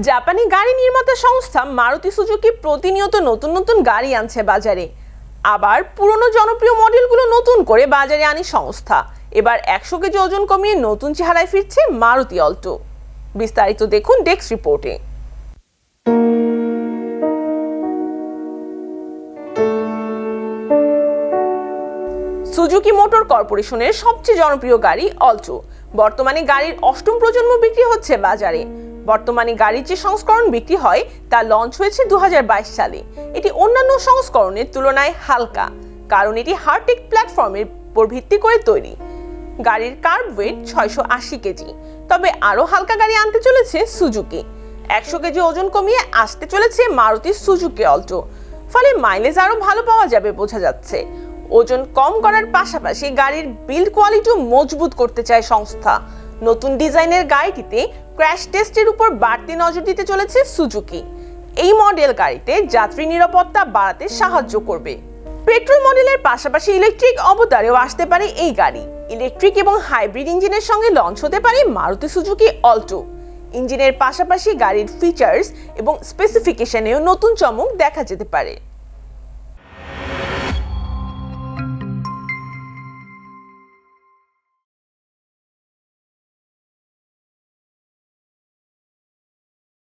জাপানি গাড়ি নির্মাতা সংস্থা মারুতি সুজুকি প্রতিনিয়ত নতুন নতুন গাড়ি আনছে বাজারে। আবার পুরনো জনপ্রিয় মডেলগুলো নতুন করে বাজারে আনে সংস্থা। এবার 100 কেজি ওজন কমিয়ে নতুন চেহারায় ফিরছে মারুতি অল্টো। বিস্তারিত দেখুন ডেস্ক রিপোর্টে। সুজুকি মোটর কর্পোরেশনের সবচেয়ে জনপ্রিয় গাড়ি অল্টো। বর্তমানে গাড়ির 8ম প্রজন্ম বিক্রি হচ্ছে বাজারে। বর্তমানে গাড়ির যে সংস্করণ বিক্রি হয় তা লঞ্চ হয়েছে 2022 সালে। এটি অন্যান্য সংস্করণের তুলনায় হালকা, কারণ এটি হার্টেক প্ল্যাটফর্মের উপর ভিত্তি করে তৈরি। গাড়ির কার্ব ওয়েট 680 কেজি। তবে আরও হালকা গাড়ি আনতে চলেছে সুজুকি। 100 কেজি ওজন কমিয়ে আসতে চলেছে মারুতি সুজুকি অল্টো। ফলে মাইলেজ আরও ভালো পাওয়া যাবে বোঝা যাচ্ছে। ওজন কম করার পাশাপাশি গাড়ির বিল্ড কোয়ালিটিও মজবুত করতে চায় সংস্থা। নতুন ডিজাইনের গাড়িটিতে ক্র্যাশ টেস্টের উপর বাড়তি নজর দিতে চলেছে সুজুকি। এই মডেল গাড়িতে যাত্রী নিরাপত্তা বাড়াতে সাহায্য করবে। পেট্রোল মডেলের পাশাপাশি ইলেকট্রিক অবতারেও আসতে পারে এই গাড়ি। ইলেকট্রিক এবং হাইব্রিড ইঞ্জিনের সঙ্গে লঞ্চ হতে পারে মারুতি সুজুকি অল্টো। ইঞ্জিনের পাশাপাশি গাড়ির ফিচার্স এবং স্পেসিফিকেশনেও নতুন চমক দেখা যেতে পারে।